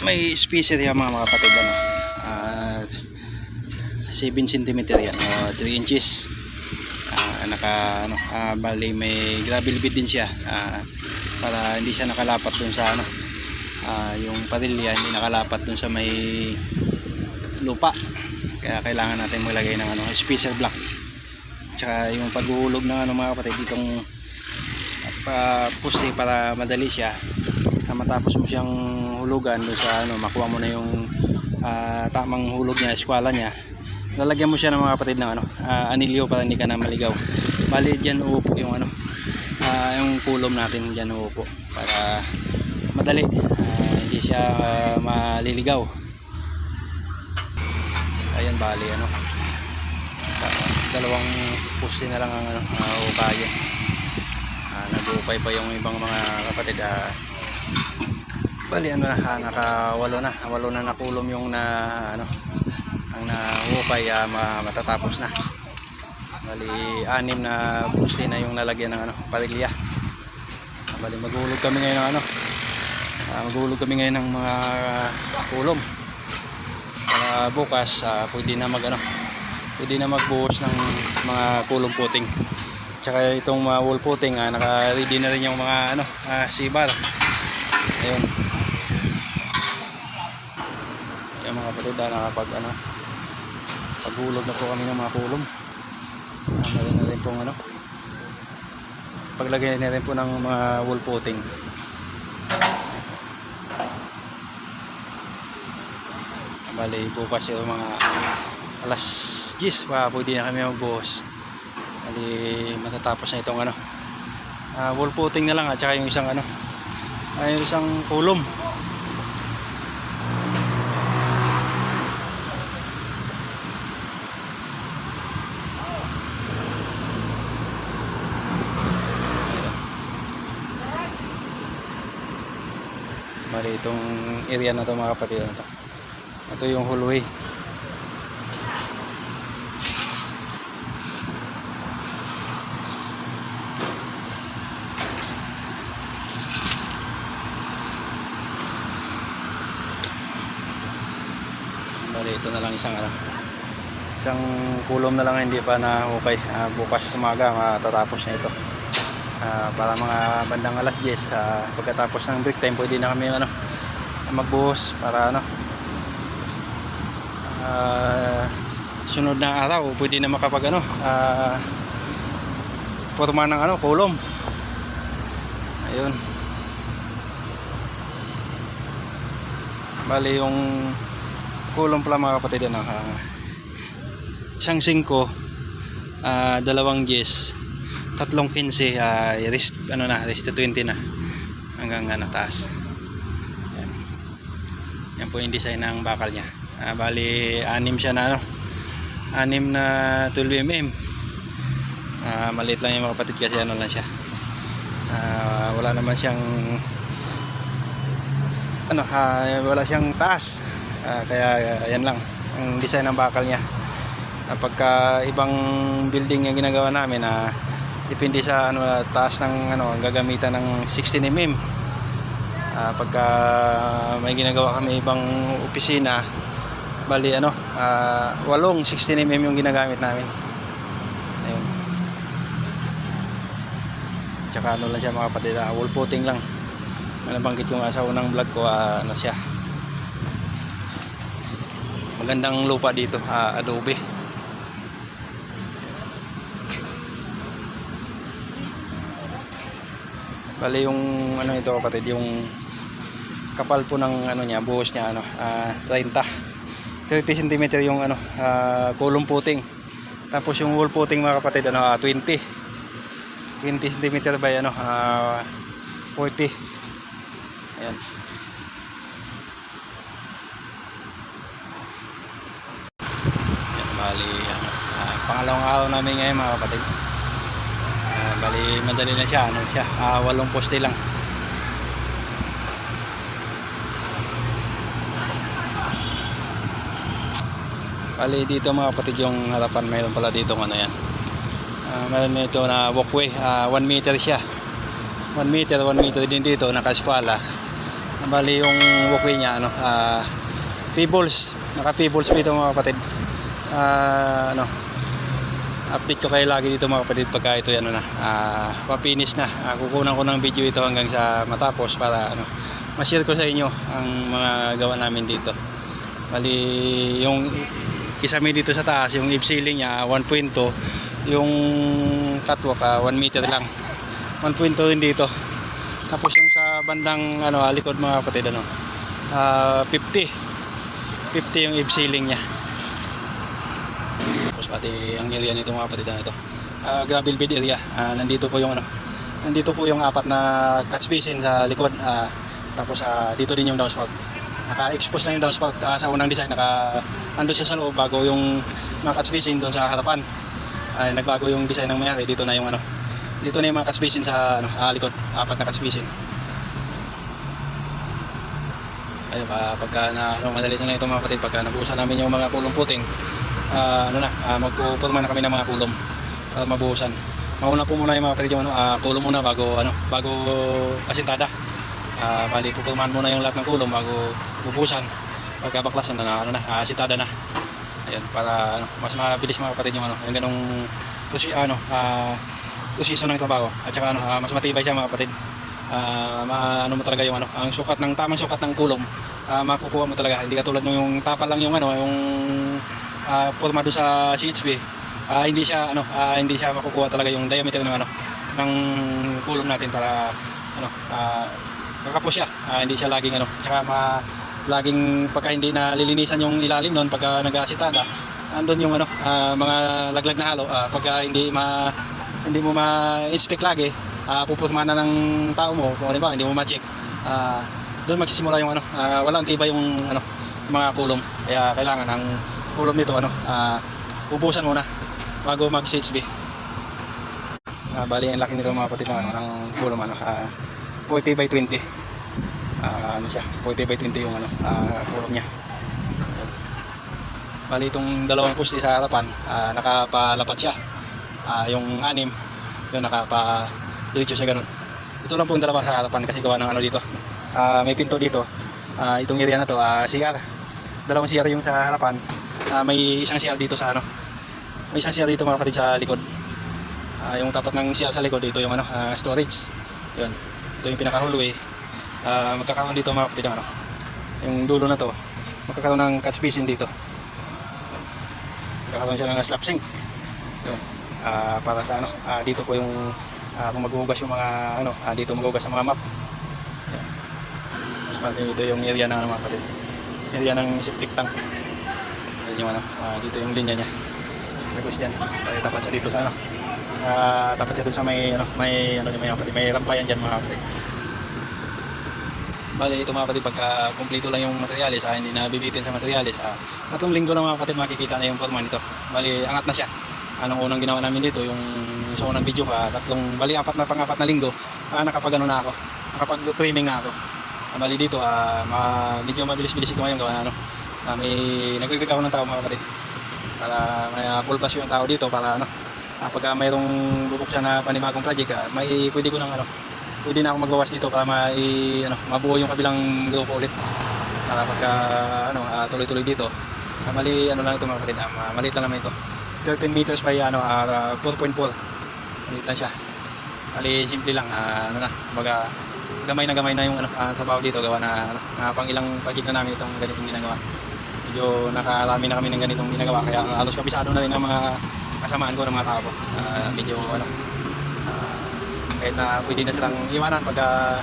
may spacer yan mga kapatid, ano. 7 cm yan, 3 inches. Bali may gravel bit din siya, para hindi siya nakalapat dun sa ano, yung parilya hindi nakalapat dun sa may lupa, kaya kailangan natin maglagay ng ano, spacer block. Tsaka yung paghuhulog ng ano mga kapatid, ditong puste para madali siya, matapos mo siyang hulugan dun sa ano, makuha mo na yung tamang hulog niya, eskwala niya, lalagyan mo siya ng mga kapatid ng ano, anilyo para hindi ka na maligaw. Bali dyan uupo yung ano, yung kulom natin dyan uupo para madali, hindi siya maliligaw. Ayan, bali ano, dalawang puste na lang ang ano, ukaya. Nag-uupay pa yung ibang mga kapatid. Bali ano na, nakawalo na nakulom yung na ano, ang naupay, matatapos na. Bali 6 na puste na yung nalagyan ng ano, parilya. Bali maghulog kami ngayon ng ano, ng mga kulom para bukas pwede na magbuhos ng mga kulong puting. Tsaka itong mga wall puting, naka-ready na rin yung mga ano, sibar. Ayun, yung mga kapatid, nakapag ano, paghulog na po kami ng mga kulom. Meron na rin pong ano, paglagay na rin po ng mga wall puting. Bali bukas yung mga alas 10 pwede na kami magbuhos. Bali matatapos na itong ano, wall puting na lang, at saka yung isang ano, yung isang kulom. Bali itong area na to mga kapatid, ano to? Ito yung hallway. Bali ito na lang isang ano, isang kulom na lang hindi pa nahukay. Bukas umaga matatapos na ito. Para mga bandang alas 10, pagkatapos ng break time pwede na kami ano, magbuhos para ano, sunod na araw pwede na makapag ano, forma ng ano, kulom. Ayun, bali yung kulom pala mga kapatid, ano, isang 5, dalawang 10, tatlong 15, rest ano na, rest to 20 na hanggang ano, taas. Yan. Yan po yung design ng bakal niya. Bali 6 siya na ano, 6 na 12 mm. Maliit lang yung mga kapatid kasi ano lang siya, wala naman siyang ano, wala siyang taas, kaya yan lang ang design ng bakal niya. Pagka ibang building yung ginagawa namin, depende sa ano, taas ng ano, gagamitan ng 16 mm. Pagka may ginagawa kami ibang opisina, bali ano, 8 16 mm yung ginagamit namin. Ayun. Tsaka ano lang siya mga kapatid, wall puting lang. Nabanggit ko nga sa unang vlog ko, ano siya, magandang lupa dito, adobe. Bali yung ano ito kapatid, yung kapal po ng ano niya, buhos niya ano, 30 cm yung ano, kulong puting. Tapos yung wall puting mga kapatid, ano, 20 cm by ano, 40. Ayan. Ayan, bali ano, pangalawang araw namin ngayon mga kapatid. Bali madali na siya, ano siya, 8 poste lang. Bali dito mga kapatid, yung harapan mayroon pala dito ano yan, mayroon nito na walkway, 1 meter siya, 1 meter din dito, naka-eskwala. Bali yung walkway niya ano, pebbles, naka pebbles dito mga kapatid. Ano, update ko kayo lagi dito mga kapatid pagka ito ano na, pa-finish na. Kukunan ko ng video ito hanggang sa matapos para ano, ma-share ko sa inyo ang mga gawa namin dito. Bali yung kisame dito sa taas, yung eave ceiling niya 1.2, yung catwalk 1 meter lang, 1.2 din dito. Tapos yung sa bandang ano, likod mga kapatid ano, 50 yung eave ceiling niya. Tapos pati ang area nito mga kapatid ano, ito gravel bed area. Nandito po yung ano, nandito po yung 4 na catch basin sa likod. Tapos dito din yung downspout. Naka-expose na yung downspout sa unang design, ando siya sa loob bago yung mga catch basin doon sa harapan. Nagbago yung design ng mayari, dito na yung ano, dito na yung mga catch basin sa ano, likod, 4 na catch basin. Ayun, pagka na ano, madali na ito mga kapatid, pagka nabuhusan namin yung mga kulong puting, ano na, magpupurma na kami ng mga kulong para mabuhusan. Mauna po muna yung mga kapatid yung ano, kulong muna bago ano, bago asintada. Bali pupurmahan muna yung lahat ng kulong bago bubuhusan. Pagka baklasan na ano na, asintada na. Ayun, para ano, mas mabilis mga kapatid yung ano, yung ganung proseso ng trabaho. At saka ano, mas matibay siya mga kapatid. Ano mo talaga yung ano, ang sukat ng tamang sukat ng kulong, makukuha mo talaga. Hindi katulad nung yung tapa lang yung ano, yung forma do sa CHB. Hindi siya ano, hindi siya makukuha talaga yung diameter ng ano, ng kulong natin para ano, kakapos siya. Hindi siya laging ano, tsaka laging pagka hindi na lilinisan yung ilalim noon pagka nag-aasitada, andun yung ano, mga laglag na halo. Pagka hindi mo ma-inspect lagi, pupurma na ng tao mo kung ano ba, hindi mo ma-check, doon magsisimula yung ano, walang tibay yung ano, mga kulong. Kaya kailangan ang kulong nito ano, ubusan muna bago mag-CHB. Bali ang laki nito mga kapatid ng ano, kulong ano, 40 by 20. Ano siya, 40 by 20 yung ano, kulong niya. Bali itong dalawang poste sa harapan, nakapalapat siya. Yung 6, yung nakapa-diretso siya ganun. Ito lang pong dalawa sa harapan kasi gawa ng ano dito. May pinto dito. Itong area na to, CR. Dalawang CR yung sa harapan. May isang CR dito sa ano. May isang CR dito mga kapatid sa likod. Yung tapat ng CR sa likod dito yung ano, storage. Yun. Ito yung pinaka-hallway. Magkakaroon dito mga kapatid ng ano, yung dulo na to, magkakaroon ng catch basin dito. Magkakaroon siya ng slab sink. Yun. Para sa ano, dito po yung kung maghuhugas yung mga ano, dito maghuhugas sa mga map. Yan. Mas pati dito yung area ng ano, mga kapatid, area ng septic tank. Yan yung ano, dito yung linya niya. Tapos diyan, tapat siya dito sa ano, tapat siya dito sa may ano, may ano, may kapatid, may rampayan diyan mga kapatid. Bali ito mga kapatid, pagka kumpleto lang yung materyales, hindi na bibitin sa materyales, 3 linggo lang mga kapatid makikita na yung forma nito. Bali angat na siya. Anong unang ginawa namin dito, yung sa unang video, bali 4 na linggo, nakapag-ano na ako, nakapag-trimming na ako. Bali dito, medyo mabilis-bilis ito ngayon gawa na ano, may nagre-require ako ng tao mga kapatid, para may pulpas yung tao dito para ano, pagka mayroong bubuksan na panibagong project, pwede ko nang ano, pwede na ako magbawas dito para mabuo yung kabilang grupo ulit, para pagka ano, tuloy-tuloy dito. Mali ano lang ito mga kapatid, maliit lang naman ito, 13 meters by 4.4. Maliit lang siya. Mali simple lang, ano na, kumbaga gamay na yung ano, trabaho dito, gawa na ano, pang ilang project na namin itong ganitong ginagawa. Medyo nakarami na kami ng ganitong ginagawa, kaya halos kabisado na rin ang mga kasamaan ko ng mga tao ko. Medyo ano, kahit na pwede na silang iwanan pagka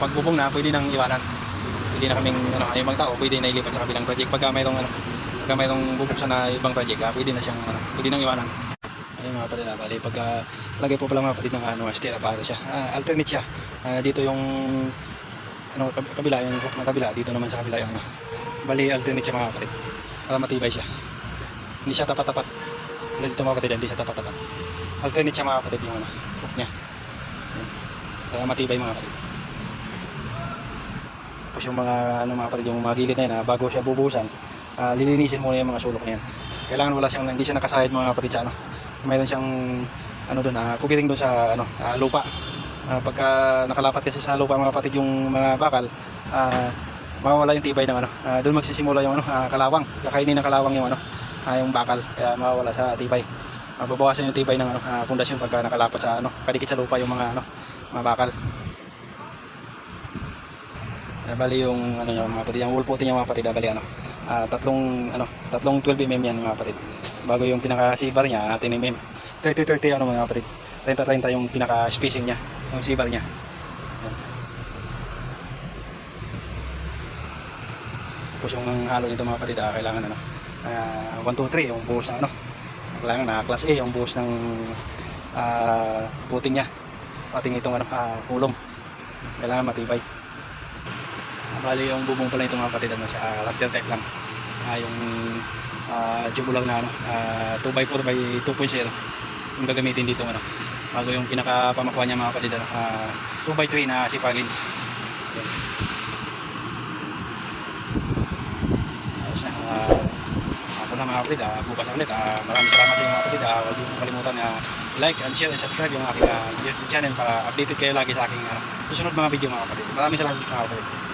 pagbubong na, pwede nang iwanan. Pwede na kaming ano, yung mga tao pwede na ilipat sa kabilang project pagka mayroong bubuksan na ibang project, pwede na siyang ano, pwede nang iwanan. Ayun mga kapatid, bali pagka lagay po pala mga kapatid ng ano, steel para siya, alternate siya. Dito yung ano, kabila, yung kabila, dito naman sa kabila yung ano, bali alternate siya mga kapatid para matibay siya. Hindi siya tapat-tapat. Dito mga kapatid, hindi siya tapat-tapat. Alternate siya mga kapatid yung ano, hook niya. Kaya matibay mga kapatid. Tapos yung mga ano mga kapatid, yung mga gilid na yun, bago siya bubuhusan, lilinisin muna yung mga sulok na yan. Kailangan hindi siya nakasahid mga kapatid sa ano. Mayroon siyang ano doon, kubiring doon sa ano, lupa. Pagka nakalapat kasi sa lupa mga kapatid yung mga bakal, mawawala yung tibay ng ano. Doon magsisimula yung ano, kalawang. Kakainin ng kalawang yung ano, yung bakal. Kaya mawawala sa tibay. Babawasan yung tibay ng ano, pundasyon pagka nakalapat sa ano, kadikit sa lupa yung mga ano, mga bakal. Bali yung ano yung mga kapatid, yung wall putty yung mga kapatid, bali ano, tatlong 12 mm yan mga kapatid. Bago yung pinaka sibar niya, 10 mm. 30 ano mga kapatid. 30 yung pinaka spacing niya, yung sibar niya. Yan. Tapos yung halo nito mga kapatid, kailangan ano, 1 2 3 yung buhos ng ano. Kailangan na class A yung buhos ng puting niya. Pating itong ano, kulong. Kailangan matibay. Bali yung bubong pala ito mga kapatid, ano siya, lactal type lang. Yung tubular na ano, 2x4 by 2.0 yung gagamitin dito ano. Bago yung pinakapamakuha niya mga kapatid, ano, 2x3 na sipalins. Ayos na. Ako na mga kapatid, bukas ulit. Maraming salamat sa inyo mga kapatid. Huwag niyo kalimutan na like and share and subscribe yung aking YouTube channel para updated kayo lagi sa aking susunod mga video mga kapatid. Maraming salamat mga kapatid.